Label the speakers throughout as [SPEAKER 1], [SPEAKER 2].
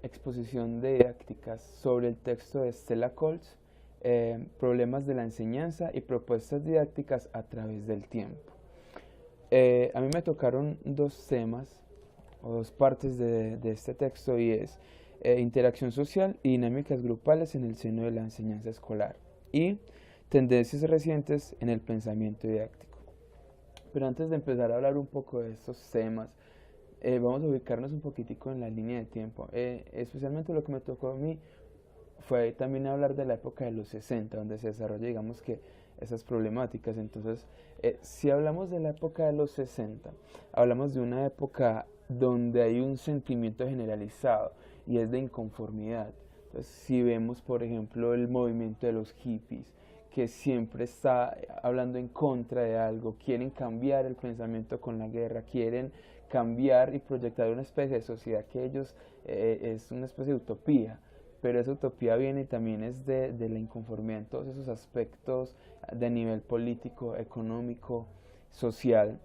[SPEAKER 1] exposición de didácticas sobre el texto de Stella Colts, Problemas de la enseñanza y propuestas didácticas a través del tiempo. A mí me tocaron dos temas o dos partes de este texto y es interacción social y dinámicas grupales en el seno de la enseñanza escolar y tendencias recientes en el pensamiento didáctico. Pero antes de empezar a hablar un poco de estos temas, vamos a ubicarnos un poquitico en la línea de tiempo. Especialmente lo que me tocó a mí fue también hablar de la época de los 60, donde se desarrolla, digamos que, esas problemáticas. Entonces, si hablamos de la época de los 60, hablamos de una época donde hay un sentimiento generalizado y es de inconformidad. Entonces, si vemos, por ejemplo, el movimiento de los hippies, que siempre está hablando en contra de algo, quieren cambiar el pensamiento con la guerra, quieren cambiar y proyectar una especie de sociedad que ellos es una especie de utopía, pero esa utopía viene también es de la inconformidad en todos esos aspectos de nivel político, económico, social.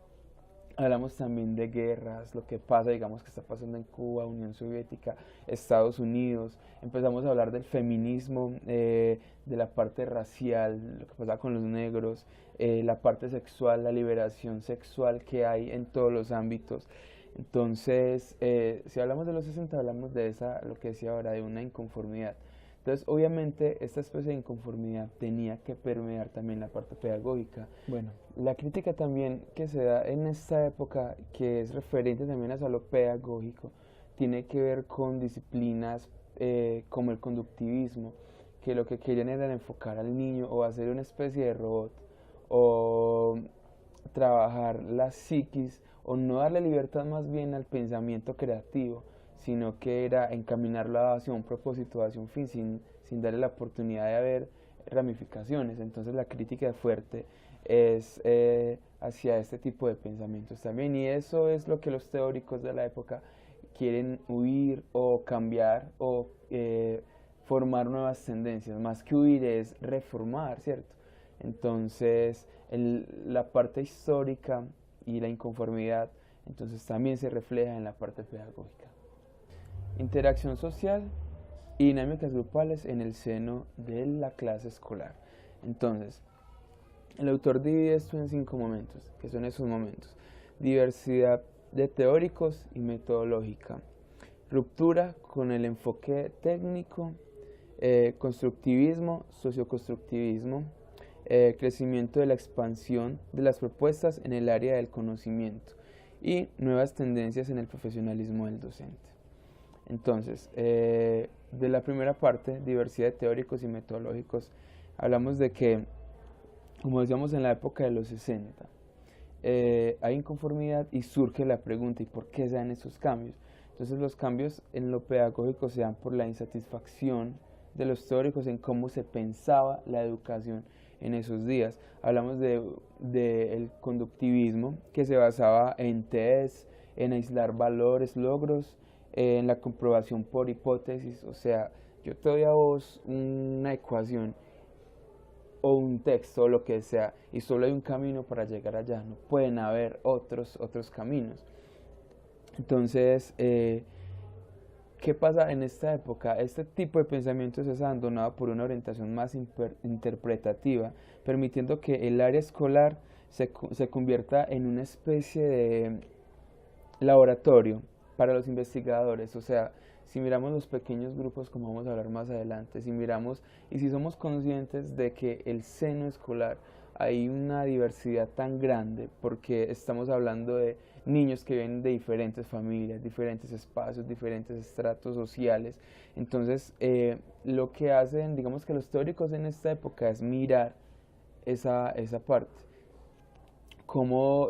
[SPEAKER 1] Hablamos también de guerras, lo que pasa, digamos, que está pasando en Cuba, Unión Soviética, Estados Unidos. Empezamos a hablar del feminismo, de la parte racial, lo que pasa con los negros, la parte sexual, la liberación sexual que hay en todos los ámbitos. Entonces, si hablamos de los 60, hablamos de esa, lo que decía ahora, de una inconformidad. Entonces, obviamente, esta especie de inconformidad tenía que permear también la parte pedagógica. Bueno, la crítica también que se da en esta época, que es referente también a lo pedagógico, tiene que ver con disciplinas como el conductivismo, que lo que querían era enfocar al niño o hacer una especie de robot, o trabajar la psiquis, o no darle libertad más bien al pensamiento creativo, sino que era encaminarlo hacia un propósito, hacia un fin, sin darle la oportunidad de haber ramificaciones. Entonces la crítica fuerte es hacia este tipo de pensamientos también, y eso es lo que los teóricos de la época quieren huir o cambiar o formar nuevas tendencias. Más que huir es reformar, ¿cierto? Entonces la parte histórica y la inconformidad entonces también se refleja en la parte pedagógica. Interacción social y dinámicas grupales en el seno de la clase escolar. Entonces, el autor divide esto en 5 momentos, que son esos momentos: diversidad de teóricos y metodológica, ruptura con el enfoque técnico, constructivismo, socioconstructivismo, crecimiento de la expansión de las propuestas en el área del conocimiento y nuevas tendencias en el profesionalismo del docente. Entonces, de la primera parte, diversidad de teóricos y metodológicos, hablamos de que, como decíamos, en la época de los 60, hay inconformidad y surge la pregunta: ¿y por qué se dan esos cambios? Entonces los cambios en lo pedagógico se dan por la insatisfacción de los teóricos en cómo se pensaba la educación en esos días. Hablamos de el conductivismo, que se basaba en test, en aislar valores, logros, en la comprobación por hipótesis. O sea, yo te doy a vos una ecuación o un texto o lo que sea, y solo hay un camino para llegar allá, no pueden haber otros caminos. Entonces, ¿qué pasa en esta época? Este tipo de pensamientos es abandonado por una orientación más interpretativa, permitiendo que el área escolar se convierta en una especie de laboratorio para los investigadores. O sea, si miramos los pequeños grupos, como vamos a hablar más adelante, si miramos y si somos conscientes de que el seno escolar hay una diversidad tan grande, porque estamos hablando de niños que vienen de diferentes familias, diferentes espacios, diferentes estratos sociales. Entonces, lo que hacen, digamos que los teóricos en esta época, es mirar esa parte, como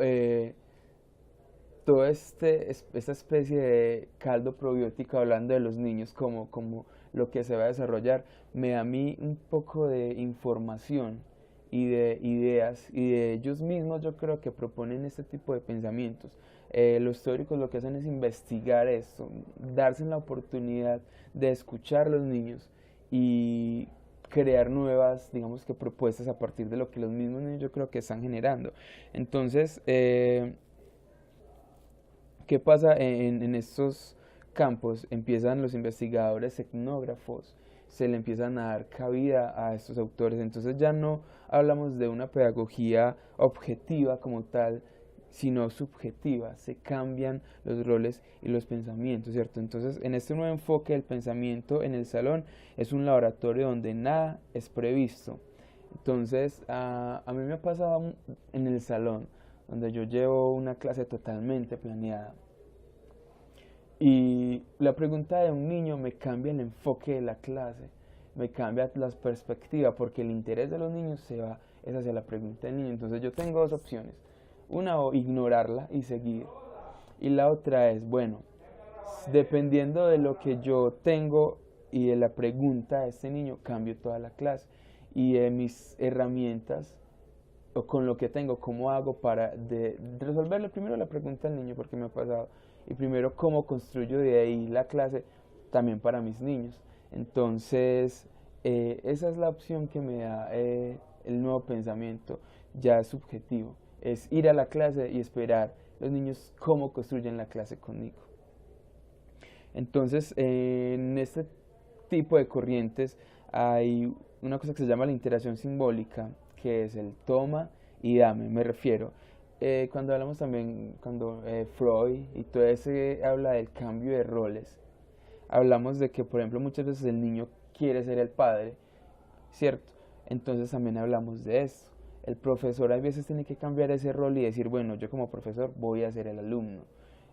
[SPEAKER 1] toda esta especie de caldo probiótico, hablando de los niños como lo que se va a desarrollar, me da a mí un poco de información y de ideas, y de ellos mismos yo creo que proponen este tipo de pensamientos. Los teóricos lo que hacen es investigar esto, darse la oportunidad de escuchar a los niños y crear nuevas, digamos que, propuestas a partir de lo que los mismos niños yo creo que están generando. Entonces, ¿qué pasa en estos campos empiezan los investigadores etnógrafos, se le empiezan a dar cabida a estos autores. Entonces ya no hablamos de una pedagogía objetiva como tal, sino subjetiva. Se cambian los roles y los pensamientos, ¿cierto? Entonces, en este nuevo enfoque, el pensamiento en el salón es un laboratorio donde nada es previsto. Entonces, a mí me ha pasado en el salón, donde yo llevo una clase totalmente planeada. Y la pregunta de un niño me cambia el enfoque de la clase, me cambia la perspectiva, porque el interés de los niños es hacia la pregunta del niño. Entonces yo tengo dos opciones, una o ignorarla y seguir, y la otra es, bueno, dependiendo de lo que yo tengo y de la pregunta de este niño, cambio toda la clase, y de mis herramientas o con lo que tengo, cómo hago para resolverle primero la pregunta al niño, porque me ha pasado, y primero cómo construyo de ahí la clase también para mis niños. Entonces, esa es la opción que me da el nuevo pensamiento, ya subjetivo, es ir a la clase y esperar los niños cómo construyen la clase conmigo. Entonces, en este tipo de corrientes hay una cosa que se llama la interacción simbólica, que es el toma y dame. Me refiero, cuando hablamos también, cuando Freud y todo ese habla del cambio de roles, hablamos de que, por ejemplo, muchas veces el niño quiere ser el padre, ¿cierto? Entonces también hablamos de esto. El profesor a veces tiene que cambiar ese rol y decir, bueno, yo como profesor voy a ser el alumno.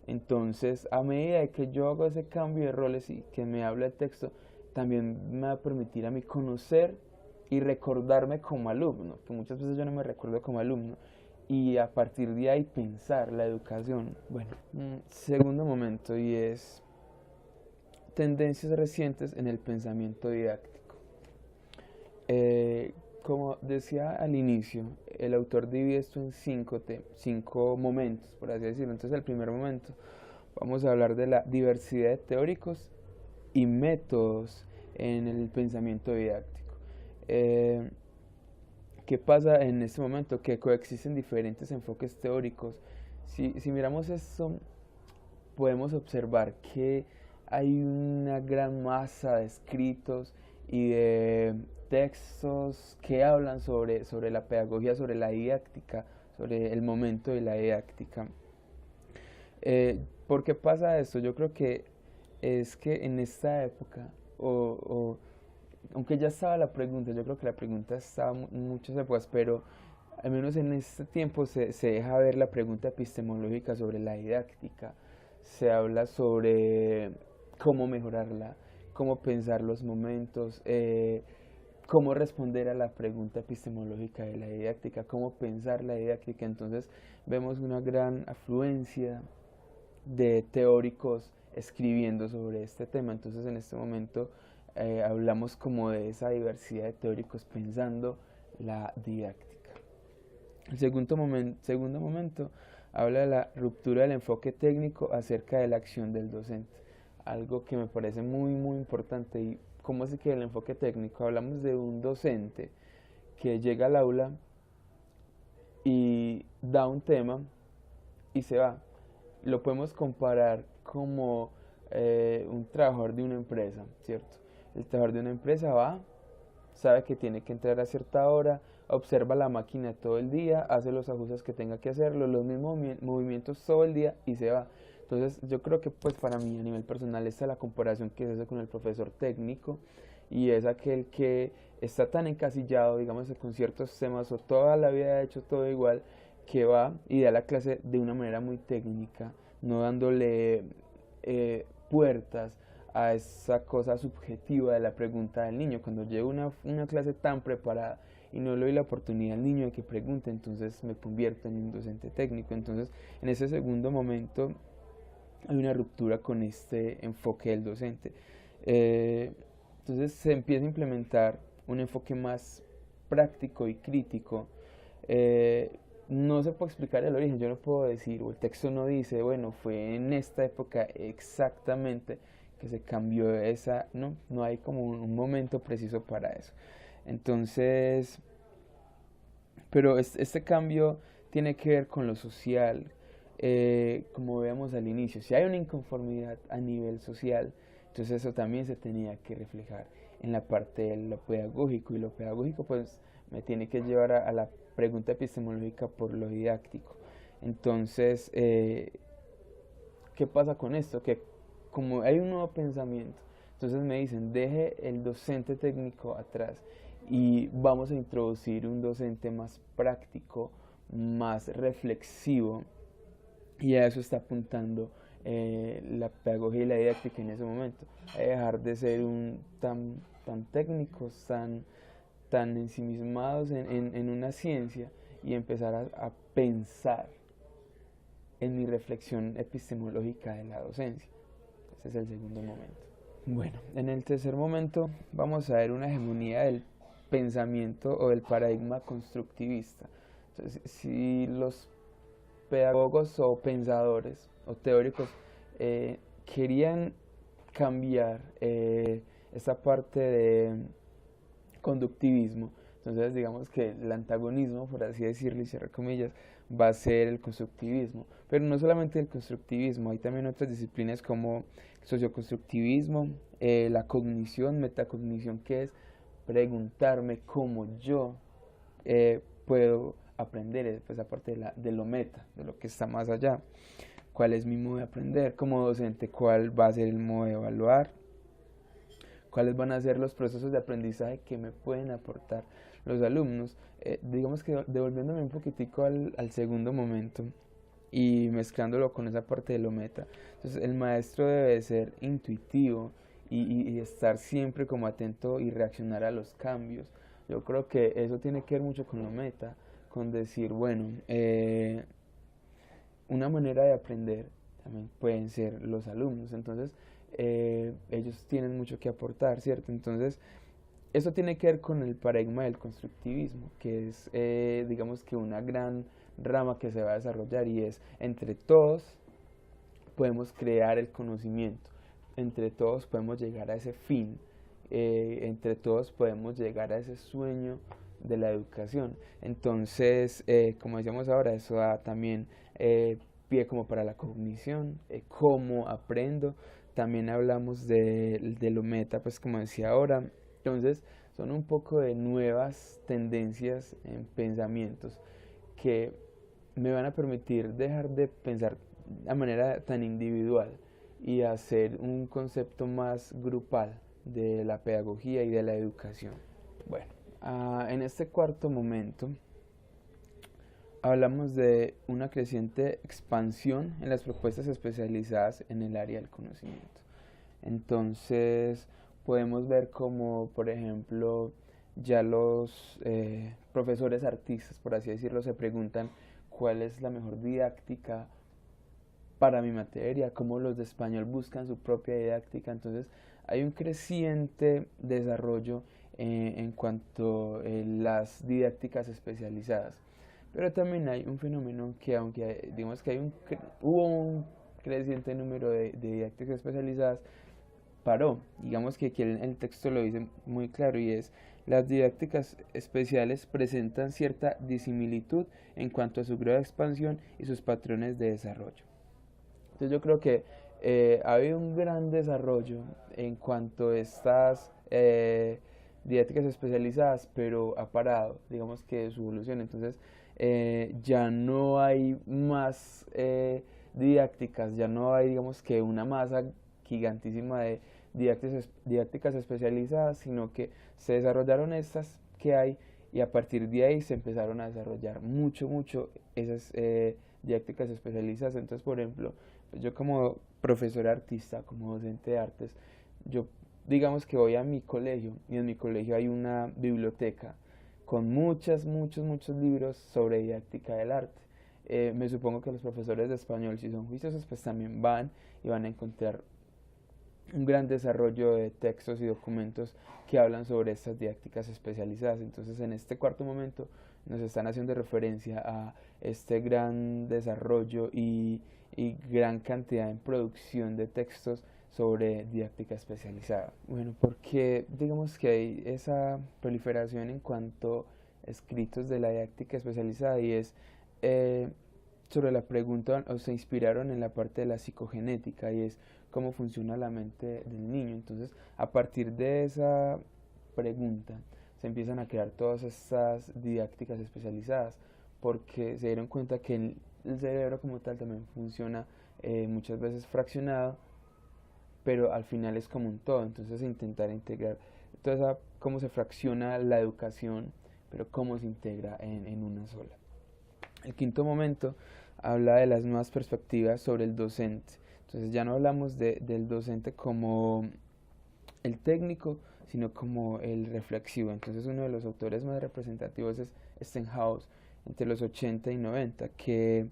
[SPEAKER 1] Entonces, a medida que yo hago ese cambio de roles y que me habla el texto, también me va a permitir a mí conocer y recordarme como alumno, que muchas veces yo no me recuerdo como alumno, y a partir de ahí pensar la educación. Bueno, un segundo momento, y es tendencias recientes en el pensamiento didáctico. Como decía al inicio, el autor divide esto en cinco momentos, por así decirlo. Entonces, el primer momento, vamos a hablar de la diversidad de teóricos y métodos en el pensamiento didáctico. ¿Qué pasa en este momento? Que coexisten diferentes enfoques teóricos. Si miramos esto, podemos observar que hay una gran masa de escritos y de textos que hablan sobre la pedagogía, sobre la didáctica, sobre el momento de la didáctica. ¿Por qué pasa esto? Yo creo que es que en esta época, aunque ya estaba la pregunta, yo creo que la pregunta estaba en muchas épocas, pero al menos en este tiempo se deja ver la pregunta epistemológica sobre la didáctica. Se habla sobre cómo mejorarla, cómo pensar los momentos, cómo responder a la pregunta epistemológica de la didáctica, cómo pensar la didáctica. Entonces vemos una gran afluencia de teóricos escribiendo sobre este tema. Entonces en este momento hablamos como de esa diversidad de teóricos pensando la didáctica. El segundo momento habla de la ruptura del enfoque técnico acerca de la acción del docente, algo que me parece muy muy importante. ¿Y cómo es que el enfoque técnico? Hablamos de un docente que llega al aula y da un tema y se va. Lo podemos comparar como un trabajador de una empresa, ¿cierto? El trabajador de una empresa va, sabe que tiene que entrar a cierta hora, observa la máquina todo el día, hace los ajustes que tenga que hacerlo, los mismos movimientos todo el día y se va. Entonces yo creo que pues para mí a nivel personal esta es la comparación que se hace con el profesor técnico, y es aquel que está tan encasillado, digamos, con ciertos temas o toda la vida ha hecho todo igual, que va y da la clase de una manera muy técnica, no dándole puertas a esa cosa subjetiva de la pregunta del niño. Cuando llevo una clase tan preparada y no le doy la oportunidad al niño de que pregunte, entonces me convierto en un docente técnico. Entonces, en ese segundo momento hay una ruptura con este enfoque del docente. Entonces se empieza a implementar un enfoque más práctico y crítico. No se puede explicar el origen, yo no puedo decir, o el texto no dice, bueno, fue en esta época exactamente que se cambió esa, no hay como un momento preciso para eso. Entonces, pero este cambio tiene que ver con lo social, como veíamos al inicio, si hay una inconformidad a nivel social, entonces eso también se tenía que reflejar en la parte de lo pedagógico, y lo pedagógico pues me tiene que llevar a la pregunta epistemológica por lo didáctico. Entonces, ¿qué pasa con esto? Que como hay un nuevo pensamiento, entonces me dicen, deje el docente técnico atrás y vamos a introducir un docente más práctico, más reflexivo, y a eso está apuntando la pedagogía y la didáctica en ese momento, a dejar de ser tan técnicos, tan ensimismados en una ciencia, y empezar a pensar en mi reflexión epistemológica de la docencia. Ese es el segundo momento. Bueno, en el tercer momento vamos a ver una hegemonía del pensamiento o del paradigma constructivista. Entonces, si los pedagogos o pensadores o teóricos querían cambiar esa parte de conductivismo, entonces digamos que el antagonismo, por así decirlo y cerrar comillas, va a ser el constructivismo. Pero no solamente el constructivismo, hay también otras disciplinas como socioconstructivismo, la cognición, metacognición, que es preguntarme cómo yo puedo aprender, pues aparte de lo meta, de lo que está más allá. ¿Cuál es mi modo de aprender? Como docente, ¿cuál va a ser el modo de evaluar? ¿Cuáles van a ser los procesos de aprendizaje que me pueden aportar los alumnos? Digamos que devolviéndome un poquitico al segundo momento y mezclándolo con esa parte de lo meta. Entonces el maestro debe ser intuitivo y estar siempre como atento y reaccionar a los cambios. Yo creo que eso tiene que ver mucho con lo meta, con decir, bueno, una manera de aprender también pueden ser los alumnos. Entonces ellos tienen mucho que aportar, ¿cierto? Entonces eso tiene que ver con el paradigma del constructivismo, que es digamos que una gran rama que se va a desarrollar, y es entre todos podemos crear el conocimiento, entre todos podemos llegar a ese fin, entre todos podemos llegar a ese sueño de la educación. Entonces, como decíamos ahora, eso da también pie como para la cognición, cómo aprendo. También hablamos de lo meta, pues como decía ahora. Entonces, son un poco de nuevas tendencias en pensamientos que me van a permitir dejar de pensar de manera tan individual y hacer un concepto más grupal de la pedagogía y de la educación. Bueno, en este cuarto momento hablamos de una creciente expansión en las propuestas especializadas en el área del conocimiento. Entonces podemos ver como, por ejemplo, ya los profesores artistas, por así decirlo, se preguntan cuál es la mejor didáctica para mi materia, cómo los de español buscan su propia didáctica. Entonces hay un creciente desarrollo en cuanto a las didácticas especializadas. Pero también hay un fenómeno que, aunque digamos que hubo un creciente número de didácticas especializadas, paró. Digamos que aquí el texto lo dice muy claro, y es: las didácticas especiales presentan cierta disimilitud en cuanto a su grado de expansión y sus patrones de desarrollo. Entonces yo creo que ha habido un gran desarrollo en cuanto a estas didácticas especializadas, pero ha parado, digamos que su evolución. Entonces ya no hay más didácticas, ya no hay, digamos que una masa gigantísima de didácticas especializadas, sino que se desarrollaron estas que hay, y a partir de ahí se empezaron a desarrollar mucho esas didácticas especializadas. Entonces, por ejemplo, pues yo como profesor artista, como docente de artes, yo digamos que voy a mi colegio, y en mi colegio hay una biblioteca con muchos libros sobre didáctica del arte. Me supongo que los profesores de español, si son juiciosos, pues también van y van a encontrar un gran desarrollo de textos y documentos que hablan sobre estas didácticas especializadas. Entonces, en este cuarto momento nos están haciendo referencia a este gran desarrollo y gran cantidad en producción de textos sobre didáctica especializada. Bueno, porque digamos que hay esa proliferación en cuanto a escritos de la didáctica especializada, y es sobre la pregunta o se inspiraron en la parte de la psicogenética y es cómo funciona la mente del niño. Entonces, a partir de esa pregunta se empiezan a crear todas estas didácticas especializadas porque se dieron cuenta que el cerebro como tal también funciona muchas veces fraccionado, pero al final es como un todo. Entonces intentar integrar toda esa, cómo se fracciona la educación, pero cómo se integra en una sola. El quinto momento habla de las nuevas perspectivas sobre el docente. Entonces ya no hablamos del docente como el técnico, sino como el reflexivo. Entonces uno de los autores más representativos es Stenhouse, entre los 80 y 90, que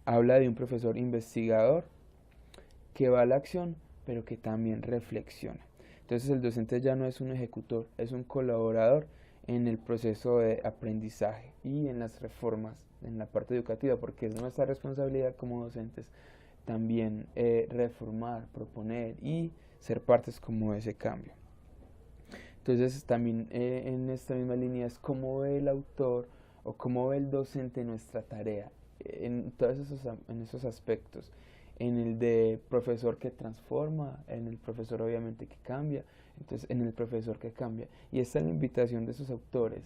[SPEAKER 1] habla de un profesor investigador que va a la acción, pero que también reflexiona. Entonces el docente ya no es un ejecutor, es un colaborador en el proceso de aprendizaje y en las reformas en la parte educativa, porque es nuestra responsabilidad como docentes también reformar, proponer y ser partes como de ese cambio. Entonces también en esta misma línea es cómo ve el autor o cómo ve el docente nuestra tarea en todos esos aspectos, en el de profesor que transforma, en el profesor obviamente que cambia, entonces en el profesor que cambia. Y esta es la invitación de esos autores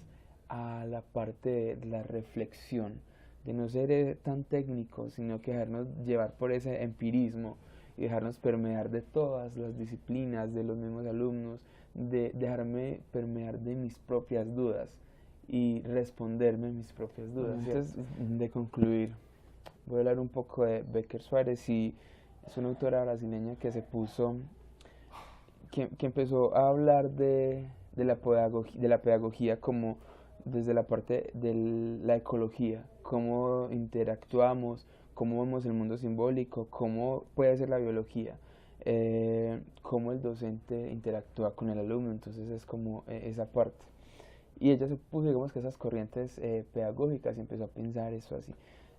[SPEAKER 1] a la parte de la reflexión, de no ser tan técnicos, sino que dejarnos llevar por ese empirismo y dejarnos permear de todas las disciplinas, de los mismos alumnos, de dejarme permear de mis propias dudas y responderme mis propias dudas. Antes de concluir, voy a hablar un poco de Becker Suárez, y es una autora brasileña que se puso, que empezó a hablar de la pedagogía como desde la parte de la ecología, cómo interactuamos, cómo vemos el mundo simbólico, cómo puede ser la biología, cómo el docente interactúa con el alumno. Entonces es como esa parte. Y ella se puso, digamos, que esas corrientes pedagógicas y empezó a pensar eso así.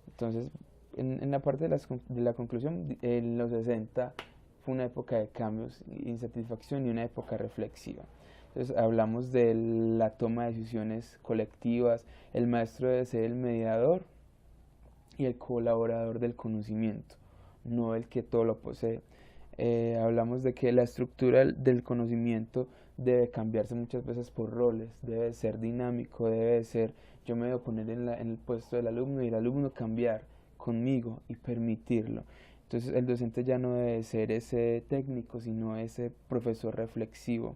[SPEAKER 1] Entonces, en la parte de la conclusión, en los 60 fue una época de cambios, insatisfacción y una época reflexiva. Entonces hablamos de la toma de decisiones colectivas, el maestro debe ser el mediador y el colaborador del conocimiento, no el que todo lo posee. Hablamos de que la estructura del conocimiento debe cambiarse muchas veces por roles, debe ser dinámico, debe ser, yo me debo poner en el puesto del alumno y el alumno cambiar conmigo y permitirlo. Entonces el docente ya no debe ser ese técnico, sino ese profesor reflexivo.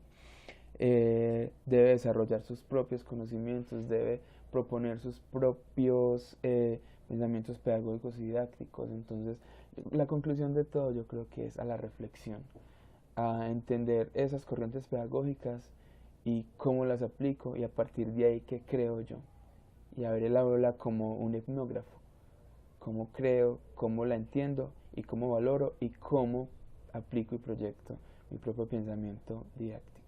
[SPEAKER 1] Debe desarrollar sus propios conocimientos, debe proponer sus propios pensamientos pedagógicos y didácticos. Entonces, la conclusión de todo yo creo que es a la reflexión, a entender esas corrientes pedagógicas y cómo las aplico, y a partir de ahí qué creo yo, y a ver el aula como un etnógrafo, cómo creo, cómo la entiendo y cómo valoro y cómo aplico y proyecto mi propio pensamiento didáctico.